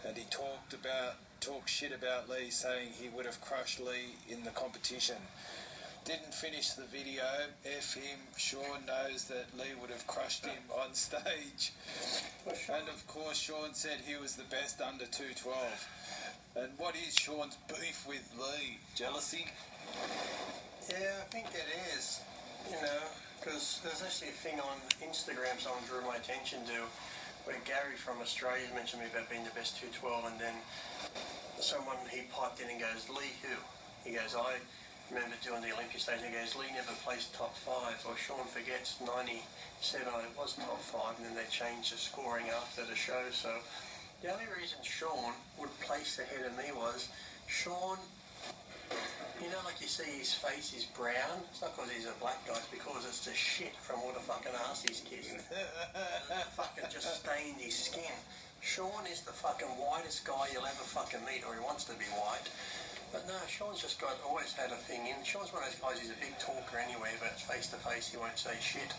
and he talked shit about Lee, saying he would have crushed Lee in the competition. Didn't finish the video. F him. Shawn knows that Lee would have crushed him on stage. And of course, Shawn said he was the best under 212. And what is Shawn's beef with Lee? Jealousy? Yeah, I think it is. You know, because there's actually a thing on Instagram someone drew my attention to, where Gary from Australia mentioned me about being the best 212, and then someone, he piped in and goes, Lee who? He goes, I remember doing the Olympia stage, and he goes, Lee never placed top 5, or Shawn forgets 97 it was top 5, and then they changed the scoring after the show. So the only reason Shawn would place ahead of me was, Shawn, you know, like you see his face is brown, it's not because he's a black guy, it's because it's the shit from all the fucking arse he's kissed. Fucking just stained his skin. Shawn is the fucking whitest guy you'll ever fucking meet, or he wants to be white. But no, Shawn's just always had a thing in. Shawn's one of those guys, he's a big talker anyway, but face to face he won't say shit.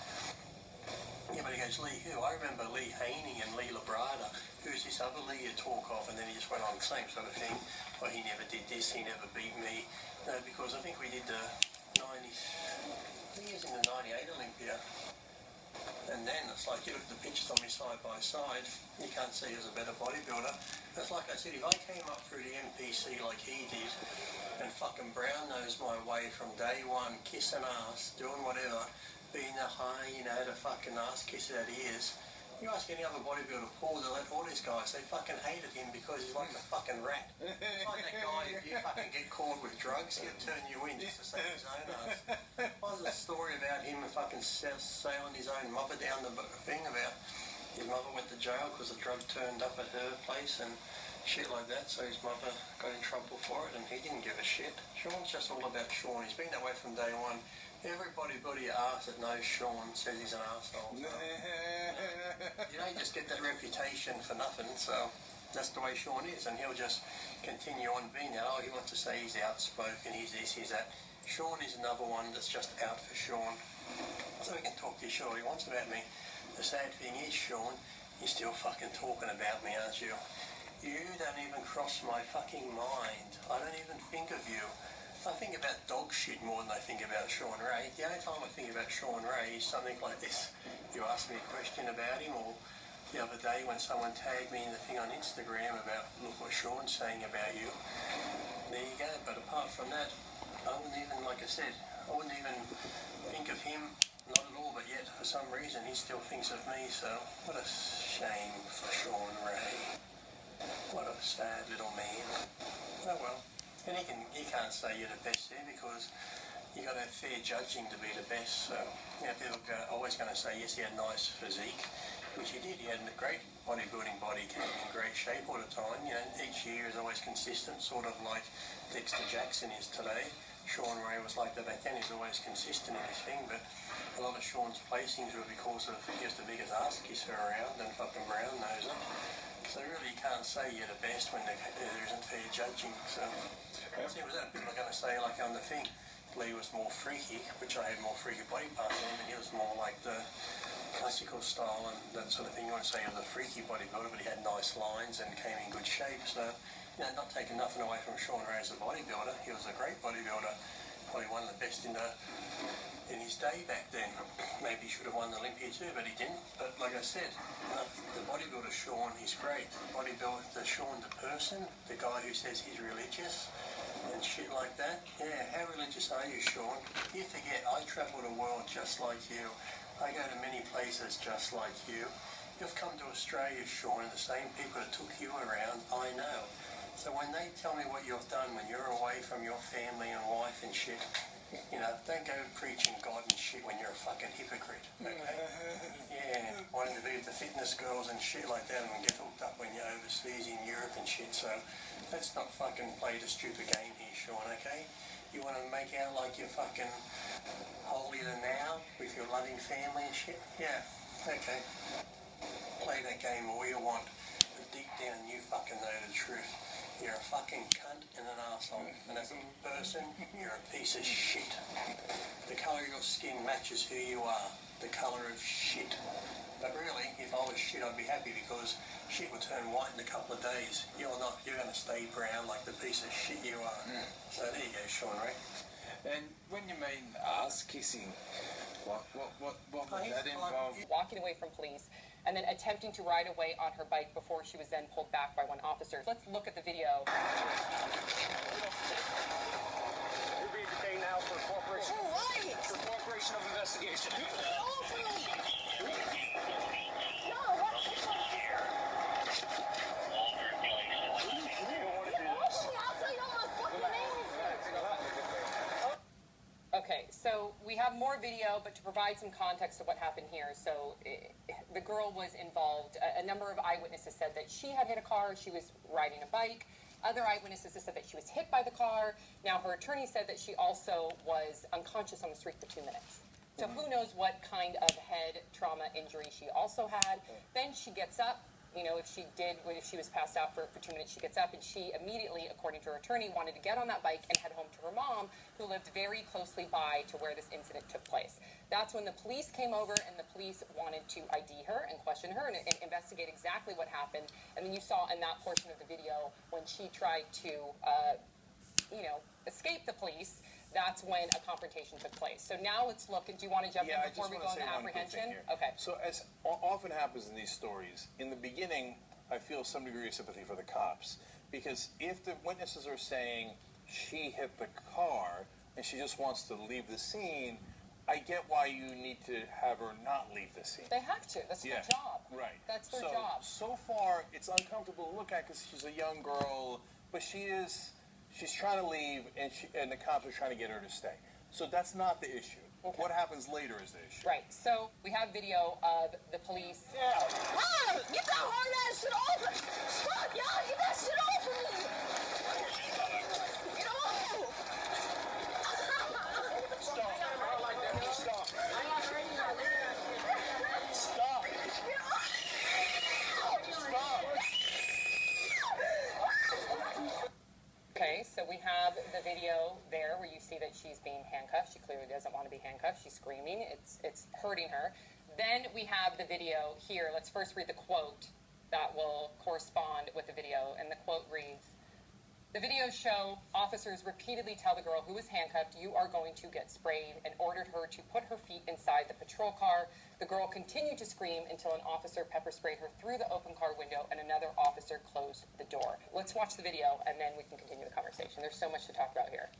Yeah, but he goes, Lee who? I remember Lee Haney and Lee Labrada. Who's this other Lee you talk of? And then he just went on the same sort of thing. Well, he never did this, he never beat me. No, because I think we did the 90, I think he was in the 98 Olympia. And then it's like, you look at the pictures on me side by side, you can't see he was a better bodybuilder. It's like I said, if I came up through the NPC like he did, and fucking brown-nosed my way from day one, kissing ass, doing whatever, being a high, you know, the fucking ass kisser that he is, you ask any other bodybuilder, Paul, all these guys, they fucking hated him because he's like a fucking rat. It's like that guy, if you fucking get caught with drugs, he'll turn you in just to save his own ass. What was the story about him fucking sailing his own mother down the thing about his mother went to jail because the drug turned up at her place and shit like that, so his mother got in trouble for it and he didn't give a shit. Shawn's just all about Shawn. He's been that way from day one. Everybody you ask that knows Shawn says he's an arsehole. So, you don't just get that reputation for nothing, so that's the way Shawn is, and he'll just continue on being that. Oh, he wants to say he's outspoken, he's this, he's that. Shawn is another one that's just out for Shawn. So we can talk to you sure he wants about me. The sad thing is, Shawn, you're still fucking talking about me, aren't you? You don't even cross my fucking mind. I don't even think of you. I think about dog shit more than I think about Shawn Ray. The only time I think about Shawn Ray is something like this. You ask me a question about him, or the other day when someone tagged me in the thing on Instagram about, look what Shawn's saying about you. There you go. But apart from that, I wouldn't even, like I said, I wouldn't even think of him, not at all, but yet for some reason he still thinks of me, so what a shame for Shawn Ray. What a sad little man. Oh well. And he can't say you're the best there because you got to have fair judging to be the best. So, you know, people are always going to say, yes, he had a nice physique, which he did. He had a great bodybuilding body, came in great shape all the time. You know, each year is always consistent, sort of like Dexter Jackson is today. Shawn Ray was like that back then. He's always consistent in his thing, but a lot of Shawn's placings were because of he was the biggest ass kisser around and fucking brown noser. So really you can't say you're the best when there isn't fair judging. So see, was that people are going to say like on the thing, Lee was more freaky, which I had more freaky body parts in him, and he was more like the classical style and that sort of thing. You want to say he was a freaky bodybuilder, but he had nice lines and came in good shape. So, you know, not taking nothing away from Shawn Ray as a bodybuilder. He was a great bodybuilder, probably one of the best in his day back then. Maybe he should have won the Olympia too, but he didn't. But like I said, the bodybuilder Shawn, he's great. The Shawn, the person, the guy who says he's religious and shit like that. Yeah, how religious are you, Shawn? You forget, I travel the world just like you. I go to many places just like you. You've come to Australia, Shawn, and the same people that took you around, I know. So when they tell me what you've done when you're away from your family and wife and shit, you know, don't go preaching God and shit when you're a fucking hypocrite, okay? Yeah, wanting to be with the fitness girls and shit like that and get hooked up when you're overseas in Europe and shit, so let's not fucking play the stupid game here, Shawn, okay? You want to make out like you're fucking holier than thou with your loving family and shit? Yeah, okay. Play that game all you want, but deep down you fucking know the truth. You're a fucking cunt and an arsehole, and as a person, you're a piece of shit. The colour of your skin matches who you are, the colour of shit. But really, if I was shit, I'd be happy because shit will turn white in a couple of days. You're not. You're going to stay brown like the piece of shit you are. So there you go, Shawn Ray. And when you mean ass kissing, what would that involve? Walking away from police and then attempting to ride away on her bike before she was then pulled back by one officer. Let's look at the video. You're being detained now for cooperation. For cooperation of investigation. Okay, so we have more video, but to provide some context of what happened here. So the girl was involved. A number of eyewitnesses said that she had hit a car. She was riding a bike. Other eyewitnesses said that she was hit by the car. Now, her attorney said that she also was unconscious on the street for 2 minutes. So who knows what kind of head trauma injury she also had. Then she gets up. You know, if she was passed out for 2 minutes, she gets up and she immediately, according to her attorney, wanted to get on that bike and head home to her mom, who lived very closely by to where this incident took place. That's when the police came over and the police wanted to ID her and question her and investigate exactly what happened. And then you saw in that portion of the video when she tried to, escape the police. That's when a confrontation took place. So now let's look. Do you want to jump in before we go into apprehension? Okay. So as often happens in these stories, in the beginning, I feel some degree of sympathy for the cops. Because if the witnesses are saying she hit the car and she just wants to leave the scene, I get why you need to have her not leave the scene. They have to. That's their job. Right. That's their job. So far, it's uncomfortable to look at because she's a young girl, but she's trying to leave, and the cops are trying to get her to stay. So that's not the issue. Okay. What happens later is the issue. Right. So we have video of the police. Yeah. Mom, get that hard ass shit off! Stop, y'all! Get that shit off of me! Get off! Stop. I like that. Stop. Stop. Get off! Stop. Okay, so we have the video there where you see that she's being handcuffed. She clearly doesn't want to be handcuffed. She's screaming. It's hurting her. Then we have the video here. Let's first read the quote that will correspond with the video. And the quote reads, "The videos show officers repeatedly tell the girl who was handcuffed, 'You are going to get sprayed,' and ordered her to put her feet inside the patrol car. The girl continued to scream until an officer pepper sprayed her through the open car window and another officer closed the door." Let's watch the video and then we can continue the conversation. There's so much to talk about here.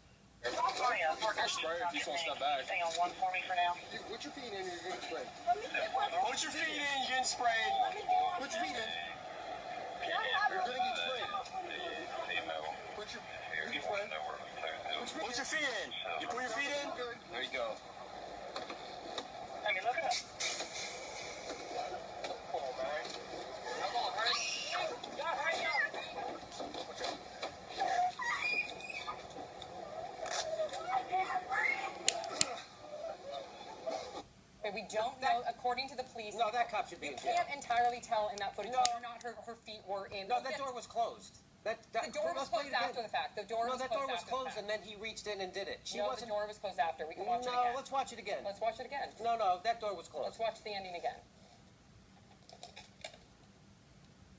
Spray if you don't step back. Hang on one for me for now. Put your feet in, you're getting sprayed. Put your feet in, you're getting sprayed. Put your feet in. You're gonna get sprayed. Put your feet in. You put your feet in. There you go. I mean, look at that. Come on, man. Come on, hurry. We don't know, according to the police. No, that cop should be You in jail. can't entirely tell in that footage whether or not her feet were in. No, that door was closed. The door was closed after the fact. The door was that closed door was after the closed, fact. and then he reached in and did it. No, the door was closed after. We can watch it No, again. let's watch it again. Let's watch it again. No, that door was closed. Let's watch the ending again.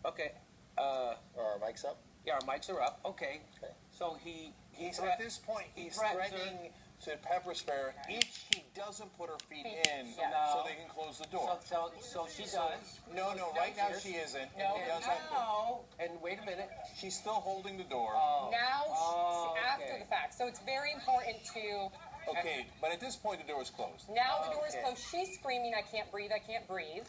Okay. Are our mics up? Yeah, our mics are up. Okay. So So at this point, he's threatening to pepper spray her if she doesn't put her feet in so they can close the door. So she does. No, right now she isn't. No, and he doesn't. No. And wait a minute. She's still holding the door. Now, after the fact. So it's very important to... Okay, but at this point, the door is closed. Now the door is closed. She's screaming, "I can't breathe, I can't breathe."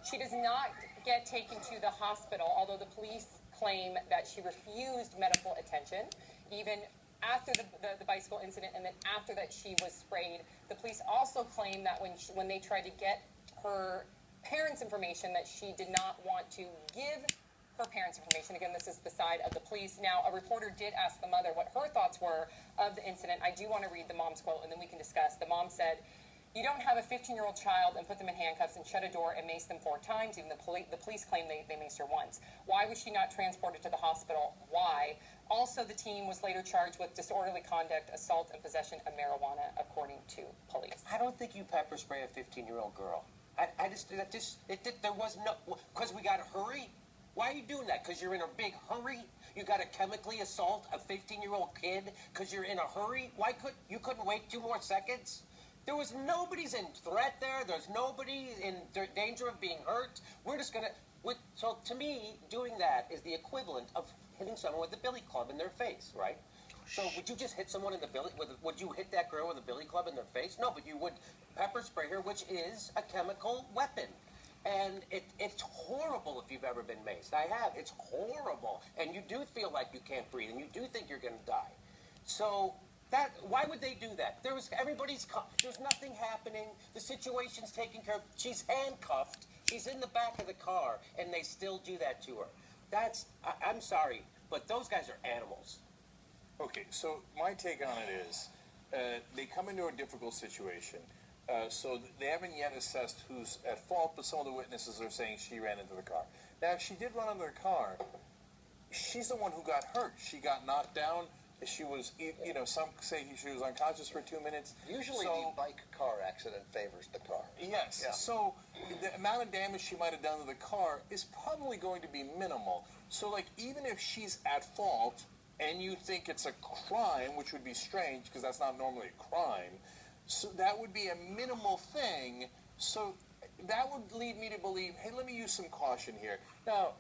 She does not get taken to the hospital, although the police claim that she refused medical attention, even after the bicycle incident, and then after that she was sprayed. The police also claim that when they tried to get her parents' information, that she did not want to give her parents' information. Again, this is the side of the police. Now, a reporter did ask the mother what her thoughts were of the incident. I do want to read the mom's quote, and then we can discuss. The mom said, "You don't have a 15-year-old child and put them in handcuffs and shut a door and mace them 4 times. Even the police claim they maced her once. Why was she not transported to the hospital? Why? Also, the team was later charged with disorderly conduct, assault, and possession of marijuana, according to police." I don't think you pepper spray a 15-year-old girl. There was no, because we got to hurry. Why are you doing that? Because you're in a big hurry? You got to chemically assault a 15-year-old kid because you're in a hurry? You couldn't wait 2 more seconds? There was nobody's in threat there. There's nobody in danger of being hurt. We're just going to, so to me, doing that is the equivalent of hitting someone with a billy club in their face, right? So would you just hit someone in the billy, would you hit that girl with a billy club in their face? No, but you would pepper spray her, which is a chemical weapon. And it's horrible if you've ever been maced. I have. It's horrible. And you do feel like you can't breathe, and you do think you're going to die. So why would they do that? There's nothing happening. The situation's taken care of. She's handcuffed. She's in the back of the car, and they still do that to her. I'm sorry, but those guys are animals. Okay, so my take on it is they come into a difficult situation. So they haven't yet assessed who's at fault, but some of the witnesses are saying she ran into the car. Now, if she did run into the car, she's the one who got hurt. She got knocked down. She was, some say she was unconscious for 2 minutes. Usually the bike-car accident favors the car. Yes. Yeah. So the amount of damage she might have done to the car is probably going to be minimal. So, like, even if she's at fault and you think it's a crime, which would be strange because that's not normally a crime, so that would be a minimal thing. So that would lead me to believe, hey, let me use some caution here. Now,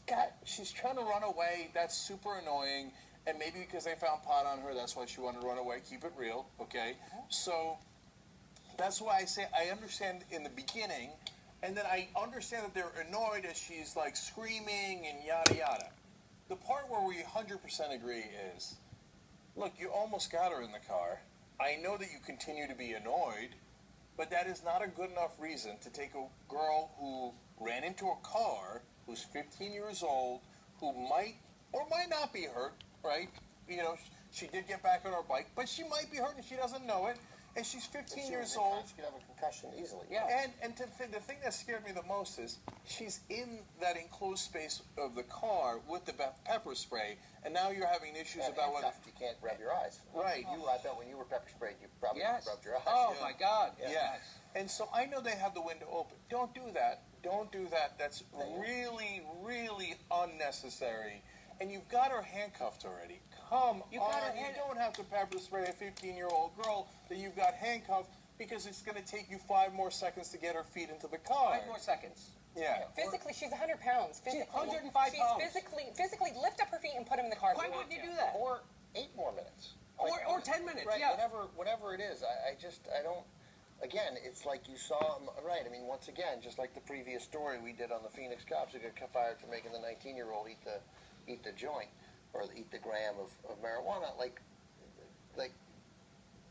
God, she's trying to run away. That's super annoying. And maybe because they found pot on her, that's why she wanted to run away. Keep it real, okay? So that's why I say I understand in the beginning, and then I understand that they're annoyed as she's, like, screaming and yada yada. The part where we 100% agree is, look, you almost got her in the car. I know that you continue to be annoyed, but that is not a good enough reason to take a girl who ran into a car, who's 15 years old, who might or might not be hurt, right? She did get back on her bike, but she might be hurt and she doesn't know it. And she's 15 years old. She could have a concussion easily. Yeah. And the thing that scared me the most is she's in that enclosed space of the car with the pepper spray, and now you're having issues about whether you can't rub your eyes. Right. I bet when you were pepper sprayed, you probably rubbed your eyes. Oh, my God. Yeah. And so I know they have the window open. Don't do that. Don't do that. That's really, really unnecessary. And you've got her handcuffed already. Come on. You don't have to pepper spray a 15-year-old girl that you've got handcuffed because it's going to take you 5 more seconds to get her feet into the car. 5 more seconds. Yeah. Physically, she's 100 pounds. She's 105 she's pounds. Physically lift up her feet and put them in the car. Why wouldn't you do that? Or 8 more minutes. Or 10 minutes, right, yeah. Whatever it is. I don't... Again, it's like you saw him, right, I mean, once again, just like the previous story we did on the Phoenix cops who got fired for making the 19-year-old eat the joint or eat the gram of marijuana, like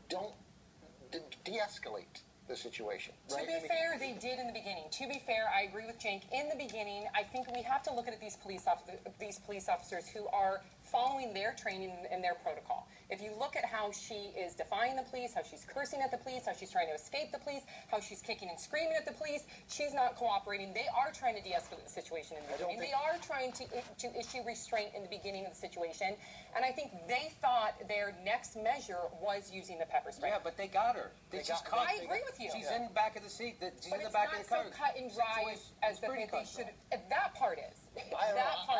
don't de-escalate the situation. Right? To be fair, they did in the beginning. To be fair, I agree with Cenk. In the beginning, I think we have to look at these police officers who are following their training and their protocol. If you look at how she is defying the police, how she's cursing at the police, how she's trying to escape the police, how she's kicking and screaming at the police, she's not cooperating. They are trying to de-escalate the situation in the beginning. They are trying to issue restraint in the beginning of the situation. And I think they thought their next measure was using the pepper spray. Yeah, but they got her. I agree with you. She's in the back of the seat. She's But in the it's back not of the car. so cut and dry as they should. That part is. That part